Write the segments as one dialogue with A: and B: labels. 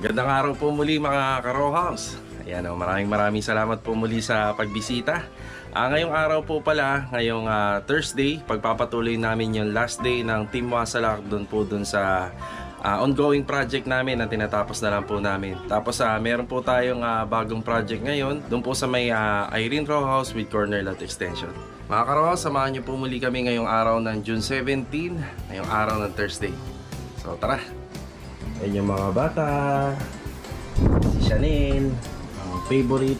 A: Magandang araw po muli mga ka-row house. Ayan, maraming salamat po muli sa pagbisita. Ngayong araw po pala, ngayong Thursday, pagpapatuloy namin yung last day ng Team Wasalak doon sa ongoing project namin na tinatapos na lang po namin. Tapos meron po tayong bagong project ngayon doon po sa may Irene Row House with corner lot extension. Mga ka-row house, samahan niyo po muli kami ngayong araw ng June 17, ngayong araw ng Thursday. So tara! Ayan yung mga bata. Si Chanel, ang favorite.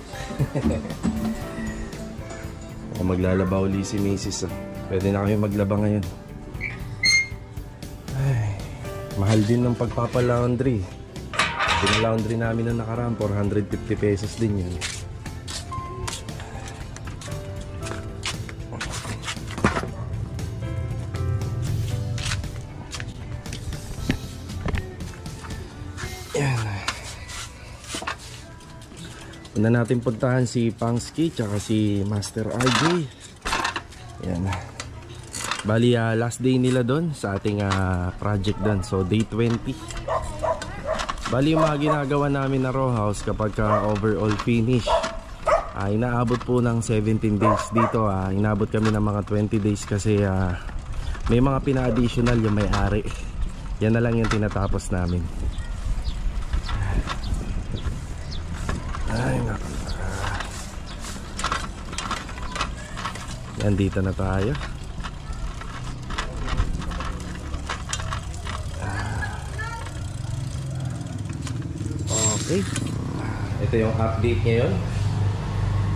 A: Maglalaba uli si Mrs. Pwede na kami maglaba ngayon. Ay, mahal din ng pagpapalaundry. Pinalaundry namin na nakaraan, 450 pesos din yun. Una natin puntahan si Pangski tsaka si Master RJ. Yan. Bali last day nila doon sa ating project doon. So day 20. Bali yung mga ginagawa namin na row house kapag overall finish, inaabot po ng 17 days. Dito inabot kami ng mga 20 days kasi may mga pina-additional yung may-ari. Yan na lang yung tinatapos namin. Ay, yan, dito na tayo. Okay. Ito yung update ngayon.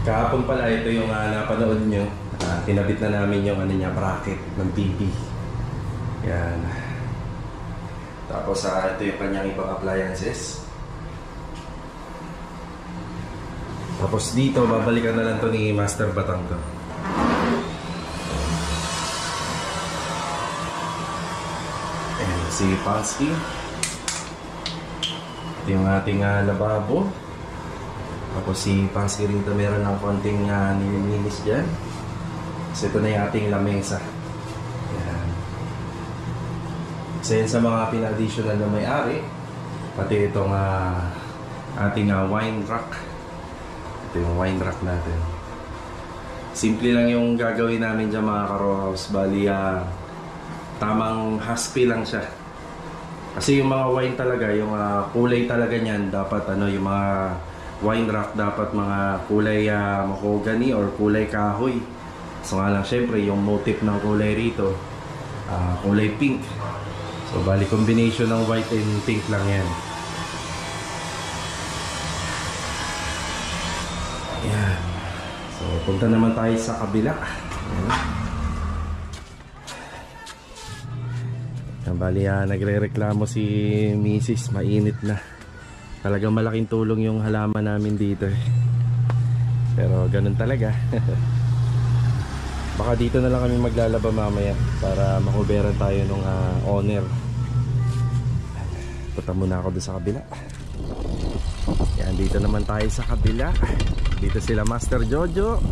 A: Kahapon pala ito yung napanood nyo. Tinabit na namin yung bracket ng TV. Yan. Tapos ito yung kanyang ibang appliances. Tapos dito, babalikan na lang to ni Master Batang to. Ayan, si Pangski. Ito yung ating lababo. Tapos si Pangski rin to meron ng konting nililinis dyan. Kasi ito na yung ating lamesa. Ayan. Kasi sa mga pina-additional na may-ari, pati itong ating wine rack. Ito yung wine rack natin. Simple lang yung gagawin namin dyan mga ka-row house. Bali tamang haspi lang siya. Kasi yung mga wine talaga, yung kulay talaga niyan, dapat yung mga wine rack dapat mga kulay mahogany or kulay kahoy. So nga lang syempre yung motif ng kulay rito kulay pink. So bali combination ng white and pink lang yan. Ayan. So punta naman tayo sa kabila. Ayan. Bali nagre-reklamo si Mrs. Mainit na. Talagang malaking tulong yung halaman namin dito Pero ganun talaga. Baka dito na lang kami maglalaba mamaya para makuberan tayo ng owner. Punta muna ako doon sa kabila. Yan, dito naman tayo sa kabila. Dito sila Master Jojo,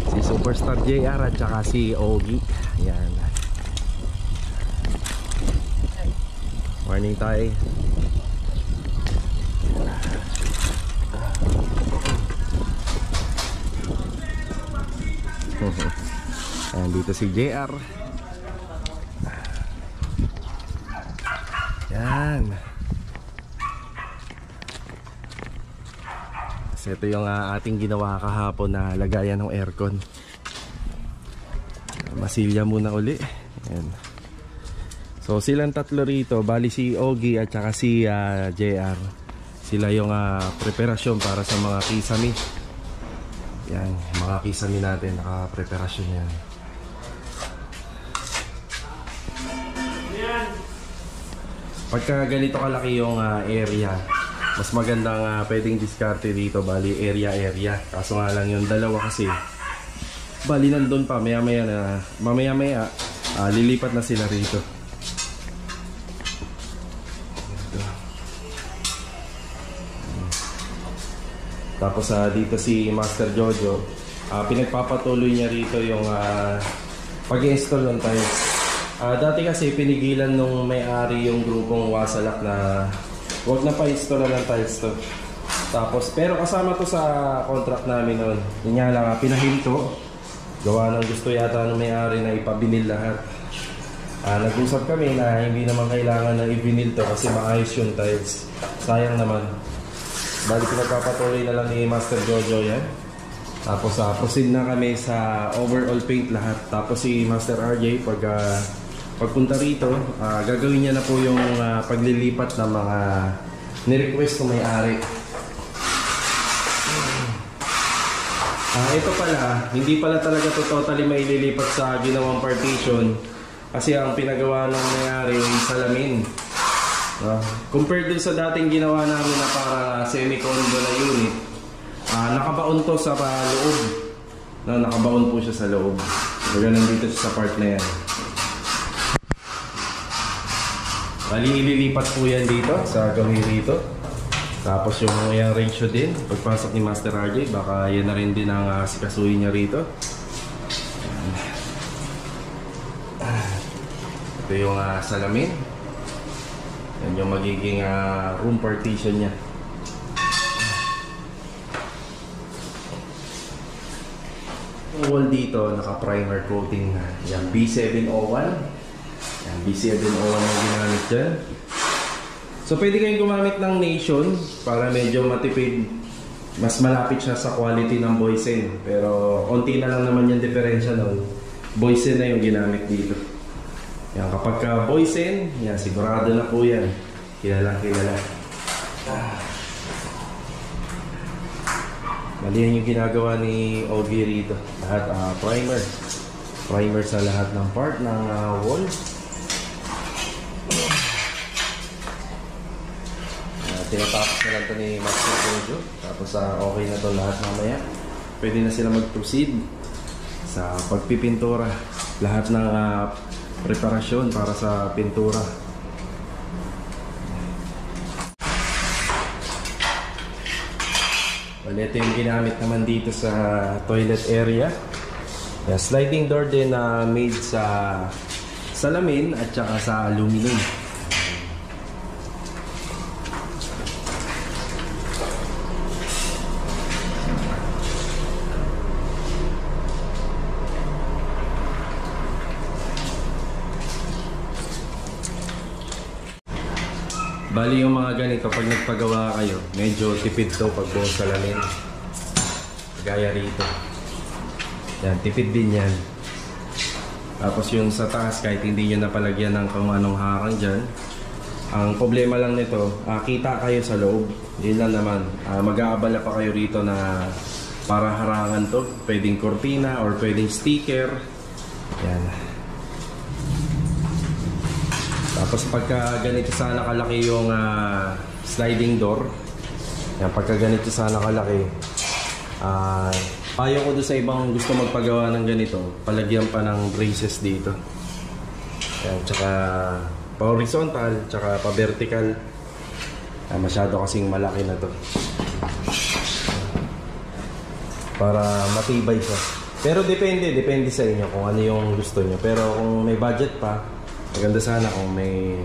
A: si Superstar JR at saka si Ogie. Yan. Morning tayo. Ayan, dito si JR. Yan. Kasi ito yung ating ginawa kahapon na lagayan ng aircon. Masilya muna uli. Ayan. So silang tatlo rito, bali si Ogie at saka si JR. Sila yung preparasyon para sa mga kisame. Yan, mga kisame natin, naka-preparasyon yan. Pagka ganito kalaki yung area, mas magandang pwedeng diskarte dito, bali area. Kaso nga lang yung dalawa kasi, bali nandun pa, mamaya lilipat na sila rito. Tapos dito si Master Jojo, pinagpapatuloy niya rito yung pag-install ng tiles. Dati kasi pinigilan nung may-ari yung grupong Wasalak na Huwag na pa-install ng tiles to. Tapos, pero kasama to sa contract namin noon. Yun nga lang, pinahinto. Gawa ng gusto yata ng may-ari na ipabinil lahat. Nag-usap kami na hindi naman kailangan na i-vinyl to kasi maayos yung tiles. Sayang naman. Bali pinagpapatuloy na lang ni Master Jojo yan. Tapos proceed na kami sa overall paint lahat. Tapos si Master RJ pagpunta rito, gagawin niya na po yung paglilipat ng mga ni-request ng may-ari. Ito pala, hindi pala talaga to totally maililipat sa ginawang partition kasi ang pinagawa ng may-ari yung salamin. Compared dun sa dating ginawa namin na para semi-condo na unit, nakabaon to sa loob. Nakabaon po siya sa loob. Kaya nandito sa part na yan. Bali, ililipat po yan dito sa gawin dito. Tapos yung ratio din, pagpasok ni Master RJ, baka yan na rin din ang sikasuhin niya rito. Ito yung salamin. Yan yung magiging room partition niya. Yung wall dito, naka-primer coating na. Yan, B701. Yan, B701 yung ginamit dyan. So pwede kayong gumamit ng Nation para medyo matipid. Mas malapit siya sa quality ng Boysen. Pero onti na lang naman yung diferensya nun. Boysen na yung ginamit dito. Yan, kapag ka Boysen, yan, sigurado na po yan. Kilala. Mali yan yung ginagawa ni Ogie rito. Lahat primer. Primer sa lahat ng part ng wall. Tinatapos na lang ito ni Master Jojo. Tapos okay na ito lahat mamaya. Pwede na sila mag-proceed sa pagpipintura. Lahat ng preparasyon para sa pintura. Ito yung ginamit naman dito sa toilet area. Sliding door din na made sa salamin at saka sa aluminum. Bali yung mga ganito, pag nagpagawa kayo, medyo tipid to pag buong salamin. Gaya rito. Yan, tipid din yan. Tapos yung sa taas, kahit hindi nyo napalagyan ng kung anong harang dyan, ang problema lang nito, kita kayo sa loob. Yun lang naman. Mag-aabala pa kayo rito na para harangan to. Pwedeng kortina or pwedeng sticker. Yan. Tapos pagka ganito sana kalaki yung sliding door, yan, pagka ganito sana kalaki, payo ko doon sa ibang gusto magpagawa ng ganito, palagyan pa ng braces dito. Yan, tsaka pa horizontal, tsaka pa vertical. Masyado kasing malaki na to para matibay siya. Pero depende sa inyo kung ano yung gusto nyo. Pero kung may budget pa, maganda sana kung may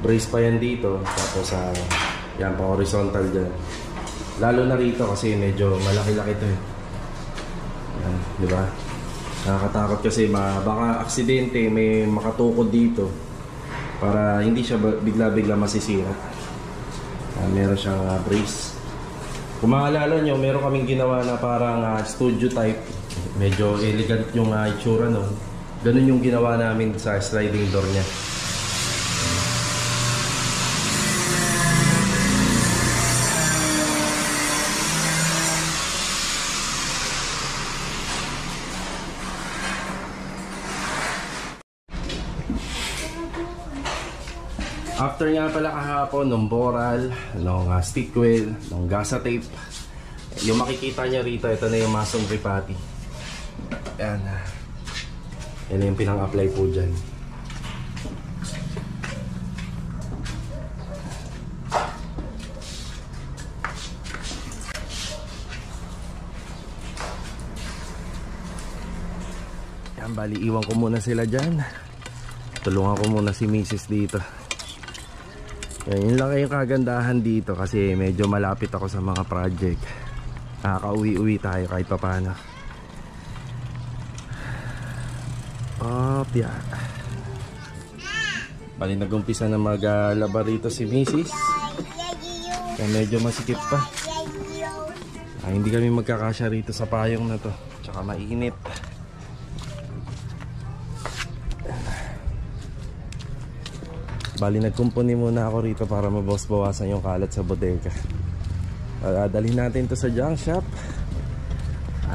A: brace pa yan dito. Tapos yan, pa horizontal dyan. Lalo na rito kasi medyo malaki-laki to eh. Yan, di ba? Nakakatakot kasi baka aksidente, may makatukod dito para hindi siya bigla-bigla masisira. Meron siyang brace. Kung maalala nyo, meron kaming ginawa na parang studio type. Medyo elegant yung itsura nun. Ganun yung ginawa namin sa sliding door niya. After nga pala kahapon, nung boral, nung stick wheel, nung gasa tape, yung makikita nyo rito, ito na yung masonry putty. Yan. Yan yung pinang-apply po dyan. Yan, bali iwan ko muna sila dyan. Tulungan ko muna si Mrs. dito. Yan, yun lang yung kagandahan dito kasi medyo malapit ako sa mga project. Nakaka-uwi-uwi tayo kahit pa paano. Yeah. Bali nag-umpisa na maglaba rito si Mrs. Kaya medyo masikip pa. Hindi kami magkakasya rito sa payong na to. Tsaka mainit. Bali nagkumpuni muna ako rito para mabawas-bawasan yung kalat sa bodega. Dalhin natin to sa junk shop.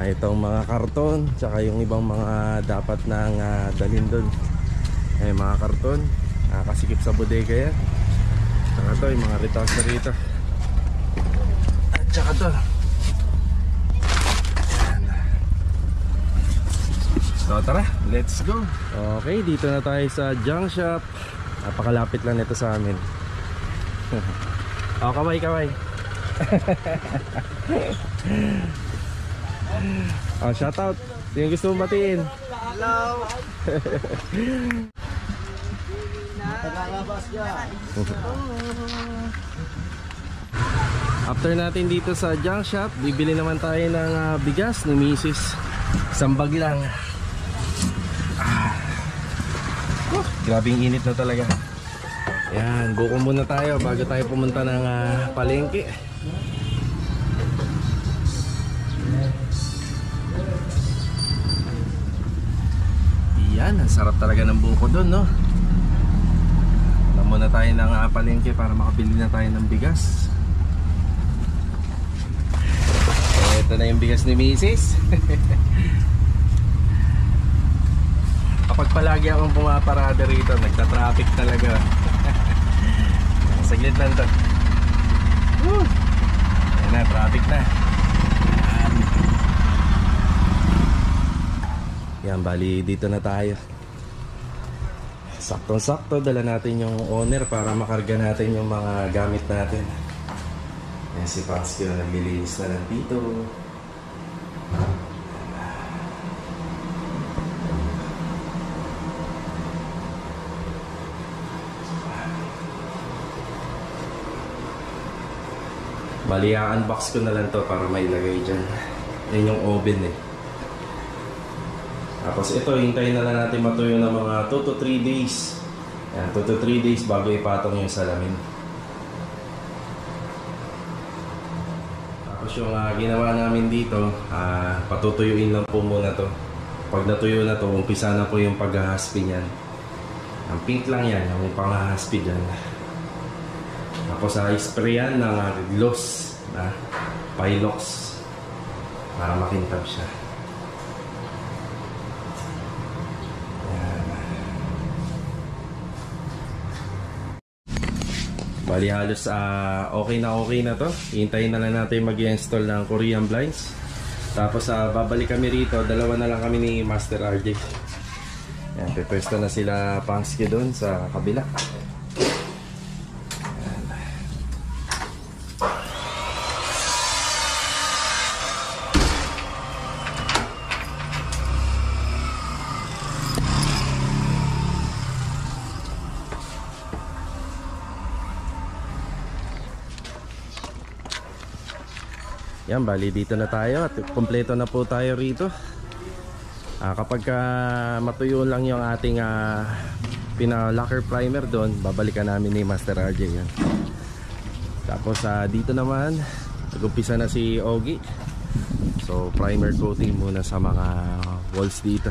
A: Itong mga karton, tsaka yung ibang mga dapat nang dalhin doon. Mga karton, nakasikip sa bodega yan. Tsaka to, yung mga retails na rito. At tsaka to. Ayan. So tara, let's go. Okay, dito na tayo sa junk shop. Napakalapit lang nito sa amin. Oh, kamay. Oh, shout out. Yung gusto mong batiin. Hello. After natin dito sa junk shop, bibili naman tayo ng bigas ni Mrs. Isang bag lang. Grabing init na talaga. Yan, buko muna tayo bago tayo pumunta ng palengke. Yan, ang sarap talaga ng buko doon, no? Alam muna tayo ng palengke para makabili na tayo ng bigas. Ito na yung bigas ni Mrs. Kapag palagi akong pumaparada rito, nagta-traffic talaga. Saglit lang to. Ayan na, traffic na. Yan, bali dito na tayo. Saktong-sakto, dala natin yung owner para makarga natin yung mga gamit natin. Yan si Paxio, naglilinis na lang dito. Bali, unbox ko na lang to para mailagay dyan. Yan yung oven eh. Tapos ito, hintayin na lang natin matuyo ng mga 2 to 3 days. Yan, 2 to 3 days bago ipatong yung salamin. Tapos yung ginawa namin dito, patutuyuin lang po muna to. Pag natuyo na to, umpisa na po yung paghahaspi niyan. Ang pink lang yan, yung panghahaspi dyan. Tapos sprayan ng gloss na Pilox para makintab siya. Ayan. Bali halos okay na to. Hintayin na lang natin mag-install ng Korean blinds. Tapos babalik kami rito. Dalawa na lang kami ni Master RJ. Ayan, pepwesto na sila Pangski doon sa kabila. Yan, bali dito na tayo at kompleto na po tayo rito. Kapag matuyo lang yung ating pina-lacquer primer doon, babalikan namin ni Master RJ yan. Tapos dito naman nag-umpisa na si Ogie. So primer coating muna sa mga walls dito.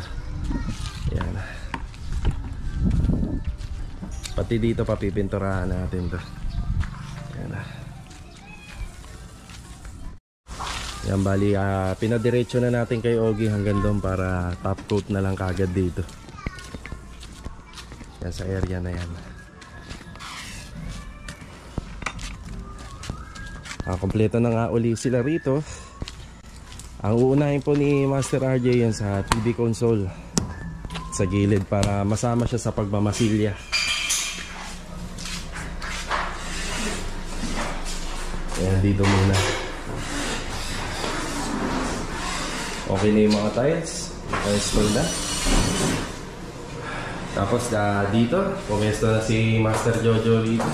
A: Yan. Pati dito papipinturahan natin to. Yan. Yan, bali pinadiretso na natin kay Ogie hanggang doon para top coat na lang kagad dito. Yan sa area na yan. Kompleto na nga uli sila rito. Ang uunahin po ni Master RJ yan sa TV console sa gilid para masama siya sa pagmamasilya. Yan, dito muna. Okay na yung mga tiles. Install na. Tapos dito, pumesto na si Master Jojo dito.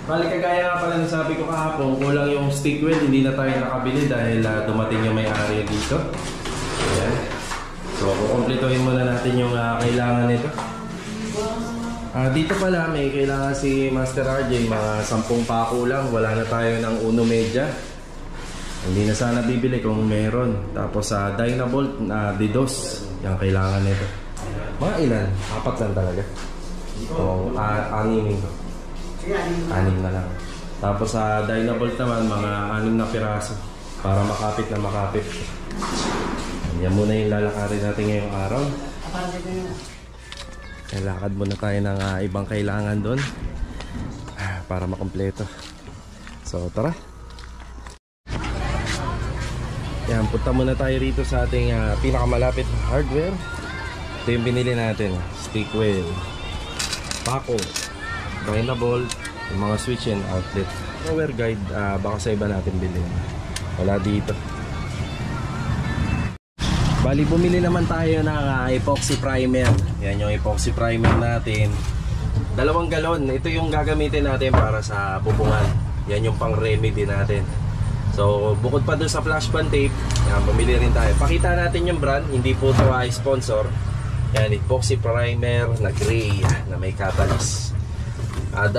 A: Bali kagaya nga pala ng sabi ko kahapon, kulang yung stick wheel, hindi na tayo nakabili dahil dumating yung may-ari dito. Ayan. So kukumplituhin muna natin yung kailangan nito. Dito pala may kailangan si Master RJ, mga 10 pako lang, wala na tayo ng Uno Media. Hindi na sana bibili kung meron. Tapos sa Dynabolt na D2, yung kailangan nito. Mga ilan? 4 lang talaga. O 6 ko. 6 na lang. Tapos sa Dynabolt naman, mga 6 na piraso para makapit na makapit. Yan muna yung lalakarin natin ngayong araw. Lakad muna tayo ng ibang kailangan doon para makompleto. So tara. Yan, punta muna tayo rito sa ating pinakamalapit na hardware. Ito yung binili natin. Stick wheel, pako, Dynabolt, yung mga switch and outlet. Power guide, baka sa iba natin bilhin. Wala dito. Bali, bumili naman tayo ng epoxy primer. Yan yung epoxy primer natin. 2 galon. Ito yung gagamitin natin para sa bubungan. Yan yung pang remedy natin. So, bukod pa doon sa flash band tape, yan, bumili rin tayo. Pakita natin yung brand. Hindi po ito sponsor. Yan, epoxy primer na gray na may catalyst. 2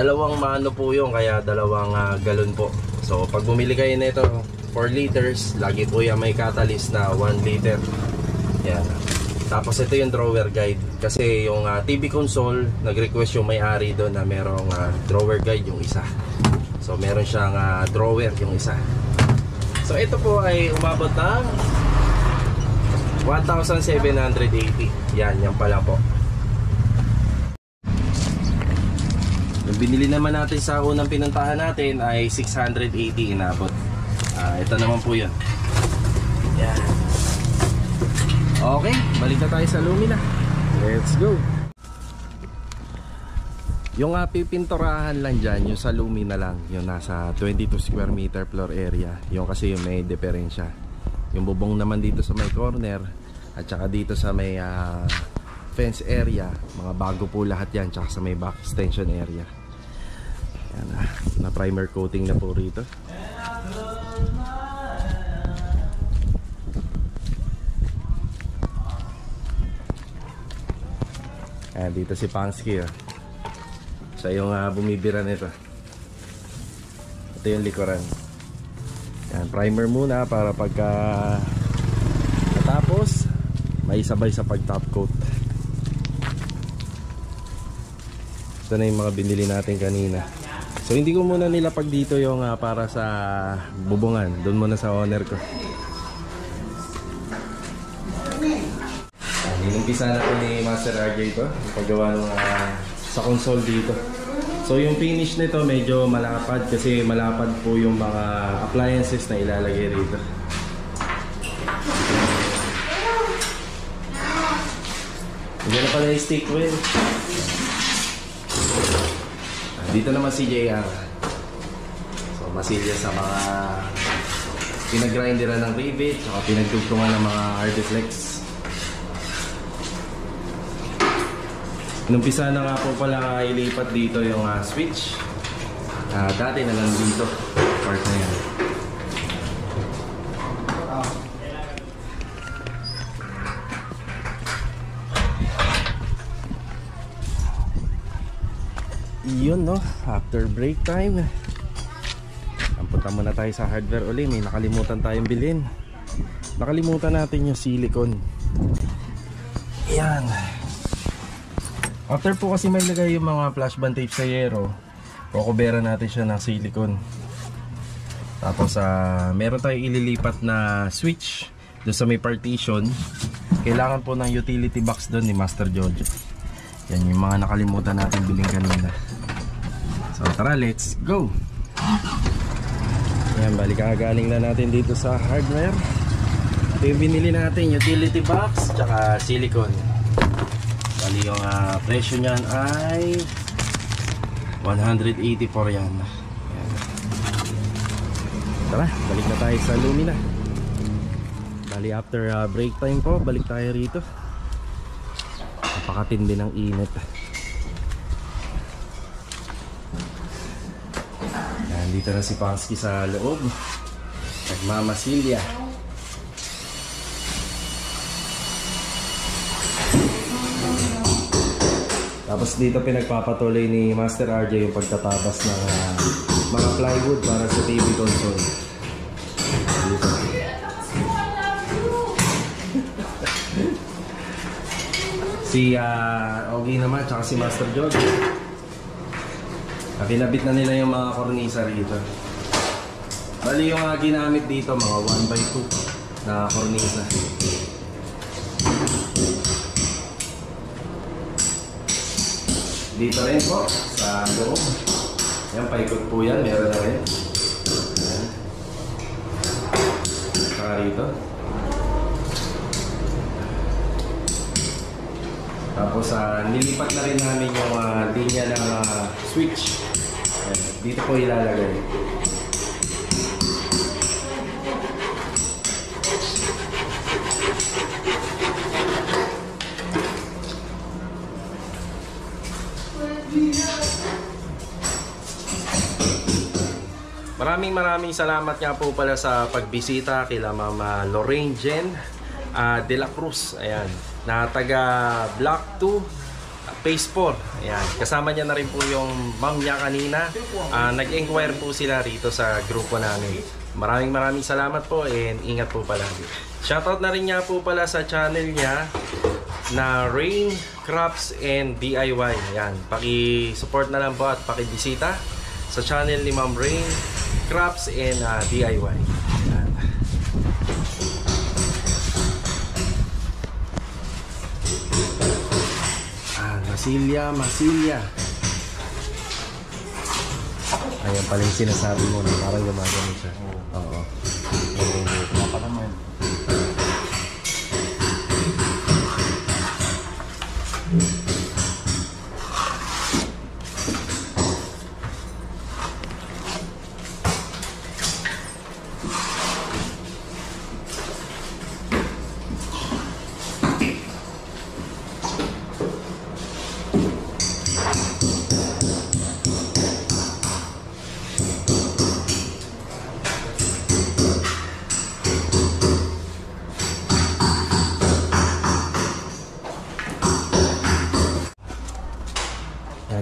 A: mano po yung, kaya 2 galon po. So, pag bumili kayo nito 4 liters, lagi po yan may catalyst na 1 liter. Yan. Tapos ito yung drawer guide. Kasi yung TV console, nag-request yung may-ari doon na merong drawer guide yung isa. So meron siyang drawer yung isa. So ito po ay umabot ng 1,780. Yan pala po. Yung binili naman natin sa unang pinuntahan natin ay 680 inabot. Ito naman po yun. Yan. Okay, balik na tayo sa Lumina. Let's go. Yung pipinturahan lang dyan, yung sa Lumina lang, yung nasa 22 square meter floor area. Yung kasi yung may diferensya. Yung bubong naman dito sa may corner at saka dito sa may fence area, mga bago po lahat yan. Tsaka sa may back extension area. Yan, na primer coating na po rito. Ayan, dito si Pangsky. Siya yung bumibira nito. Ito yung likuran. Ayan, primer muna para pagka natapos may sabay sa pag top coat. Ito na yung mga binili natin kanina. So hindi ko muna nilapag dito yung para sa bubungan. Doon muna sa owner ko. Inumpisa na po ni Master RJ ito, yung paggawa ng sa console dito. So yung finish nito medyo malapad kasi malapad po yung mga appliances na ilalagay rito. Diyan pala yung stick wheel. Dito naman si JR. So masilya sa mga pinag-grinderan ng rivet, saka pinagtugtungan ng mga Ardeflex. Inumpisa na nga po pala ilipat dito yung switch. Dati na lang dito, part na yan. Yun no, after break time, punta muna tayo sa hardware uli. May nakalimutan tayong bilhin. Nakalimutan natin yung silicone. Yan. After po kasi may lagay yung mga flash band tape sa yero, kukubera natin siya ng silicone. Tapos meron tayong ililipat na switch doon sa may partition. Kailangan po ng utility box doon ni Master Jojo. Yan yung mga nakalimutan natin bilhin kanina. So tara, let's go. Yan, balik galing na natin dito sa hardware. Ito yung binili natin, utility box tsaka silicone. Bali yung presyo nyan ay 184 yan. Yan. Tara, balik na tayo sa Lumina. Bali after break time po, balik tayo rito. Napakatindi ng init. Nandito na si Pangsky sa loob. Nagmamasilya. Tapos dito pinagpapatuloy ni Master RJ yung pagtatabas ng mga plywood para sa TV console. Dito. Si Ogie naman, tsaka si Master John. Pinabit na nila yung mga kornisa rito. Bali yung ginamit dito, mga 1x2 na kornisa. Dito rin po, sa loob. Yan, paikot po yan, meron na rin. Yan. Saka rito. Tapos nilipat na rin namin yung linya ng switch. Ayan, dito po ilalagay. Maraming salamat nga po pala sa pagbisita kila Mama Lorraine Jen de la Cruz. Ayan, na taga Block 2 Phase 4. Ayan, kasama niya na rin po yung ma'am niya kanina. Nag-inquire po sila rito sa grupo namin. Maraming salamat po and ingat po palagi. Shoutout na rin niya po pala sa channel niya na Rain Crafts and DIY. Ayan, paki-support na lang po at paki-bisita sa channel ni Ma'am Rain Crafts and DIY. Ayan. Masilya. Ayan pala yung sinasabi mo na parang gumagano siya. Oo.
B: Napaka mo yun.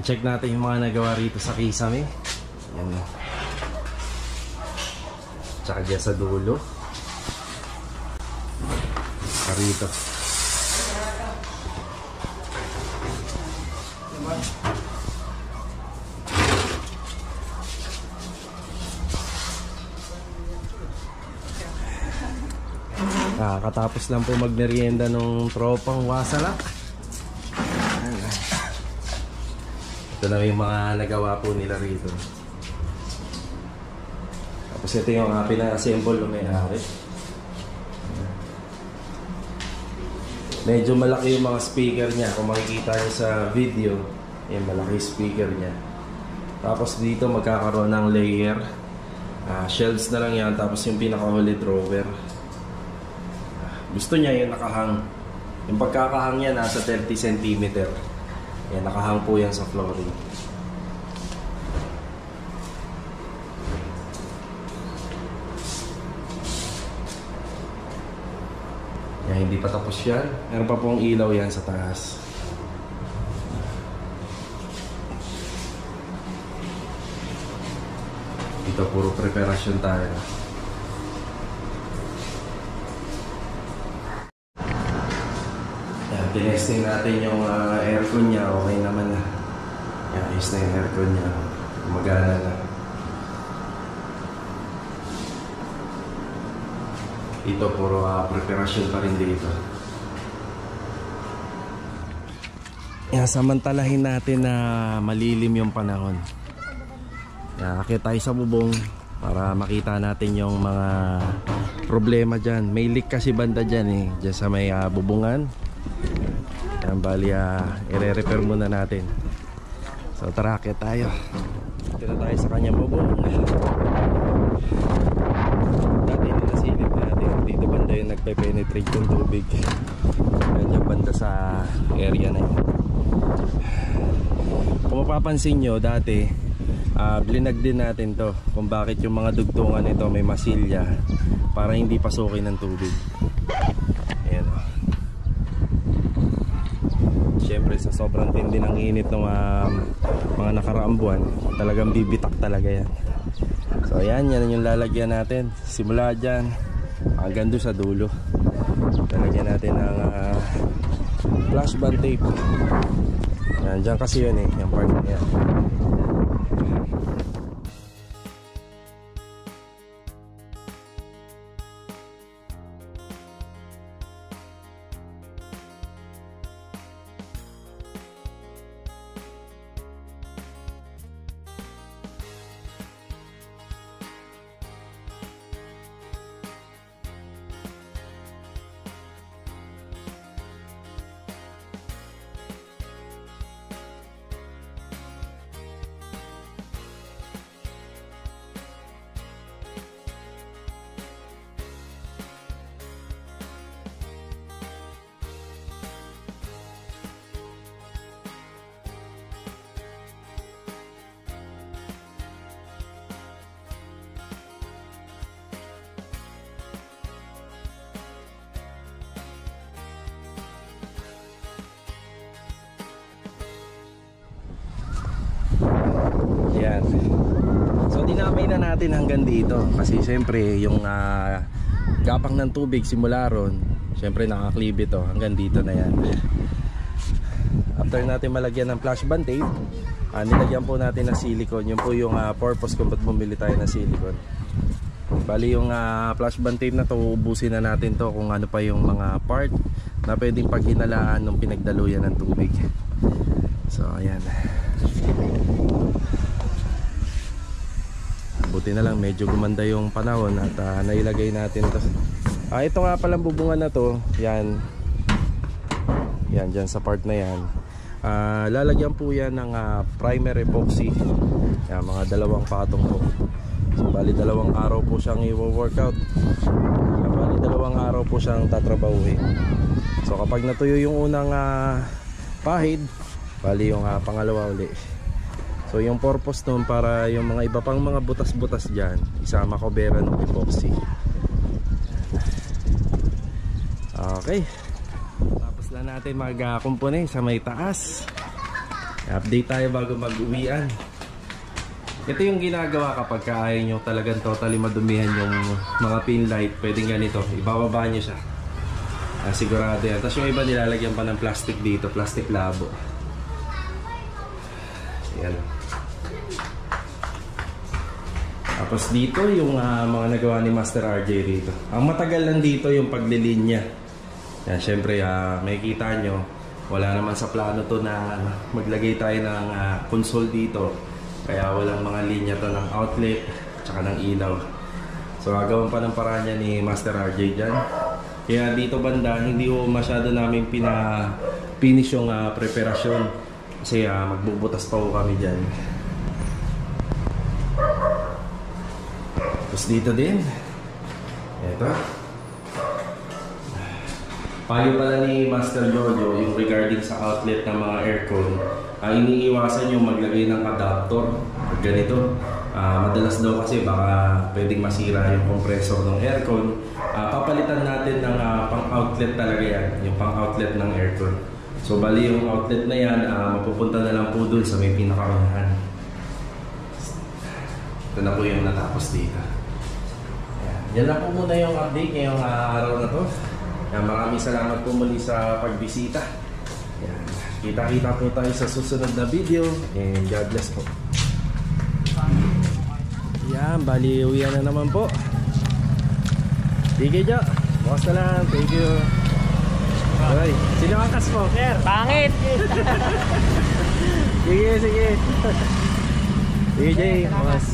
A: Check natin yung mga nagawa rito sa kisame. Yan. Tsaka dyan sa dulo. Rito. Katapos lang po magmerienda nung tropang wasalak. Ito na yung mga nagawa po nila rito. Tapos ito yung pinaka-assemble na may-ari. Medyo malaki yung mga speaker niya. Kung makikita niyo sa video, yung malaki speaker niya. Tapos dito magkakaroon ng layer. Shelves na lang yan. Tapos yung pinaka-huli drawer. Gusto niya yung nakahang. Yung pagkakahang niya nasa 30 cm. Yan, nakahang po yan sa flooring. Yan, hindi pa tapos yan. Meron pa pong ilaw yan sa taas. Dito puro preparasyon tayo. Tinesting natin yung aircon niya, okay naman na. Yan, ayos na yung aircon niya. Gumagana na. Dito puro preparasyon pa rin dito. Yan, samantalahin natin na malilim yung panahon. Yan, akit tayo sa bubong para makita natin yung mga problema dyan. May leak kasi banda dyan eh, dyan sa may bubungan. Yan, bali i-repair muna natin. So tara, akit tayo. Dito na tayo sa kanyang bubong. Dati nasilip natin. Dito banda yung nagpe-penetrate yung tubig. Ganyan banda sa area na yun. Kung mapapansin nyo, dati Blinag din natin to kung bakit yung mga dugtungan nito may masilya para hindi pasukin ng tubig. Ayan. Siyempre sa sobrang tindi ng init ng mga nakaraang buwan, talagang bibitak talaga yan. So ayan, yan yung lalagyan natin. Simula dyan hanggang doon sa dulo. Lalagyan natin ng flash band tape. Yan, dyan kasi yun yung part na yan. Yan. So dinamay na natin hanggang dito kasi siyempre yung gapang ng tubig simula ron, siyempre nakaklib ito hanggang dito na yan. After natin malagyan ng flash band tape, nilagyan po natin ng silicone. Yun po yung purpose kung ba't bumili tayo ng silicone. Bali yung flash band tape na to, ubusin na natin to kung ano pa yung mga part na pwedeng paghinalaan nung pinagdaluyan ng tubig. So ayan. Buti na lang medyo gumanda yung panahon at nailagay natin to. Ito nga palang bubungan na to. Yan. Yan dyan sa part na yan. Lalagyan po yan ng primer epoxy. Yan, mga 2 patong po. So bali 2 araw po siyang i-workout. Bali 2 araw po siyang tatrabahuhin. So kapag natuyo yung unang pahid, bali yung pangalawa uli. So yung purpose nun para yung mga iba pang mga butas-butas dyan, isama ko bera ng epoxy. Okay. Tapos lang natin mag-kumpone sa may taas. Update tayo bago mag-uwian. Ito yung ginagawa kapag ayaw nyo talagang totally madumihan yung mga pin light. Pwedeng ganito, ibababa nyo siya. Sigurado yan. Tapos yung iba nilalagyan pa ng plastic dito, plastic labo. Yan. Tapos dito yung mga nagawa ni Master RJ dito. Ang matagal lang dito yung paglilinya. Yan, syempre makikita nyo, wala naman sa plano to na maglagay tayo ng console dito. Kaya walang mga linya to ng outlet tsaka ng ilaw. So gagawan pa ng paraan niya ni Master RJ dyan. Kaya dito banda, hindi ko masyado namin finish yung preparasyon. Kasi magbubutas pa ko kami dyan. Tapos dito din, eto, payo pala ni Master Jojo yung regarding sa outlet ng mga aircon. Iniiwasan yung maglagay ng adapter ganito. Madalas daw kasi baka pwedeng masira yung compressor ng aircon. Papalitan natin ng pang-outlet talaga yan, yung pang-outlet ng aircon. So bali yung outlet na yan, mapupunta na lang po dun sa may pinakaunahan. Ito na po yung natapos dito. Yan lang po muna yung update ngayong araw na to. Maraming salamat po muli sa pagbisita. Kita-kita po tayo sa susunod na video. And God bless po. Yan, bali uwian na naman po. Sige Jo, bukas na lang. Thank you. Alright, sino ang kas mo? Sir, pangit! Sige. Sige Jay, bukas.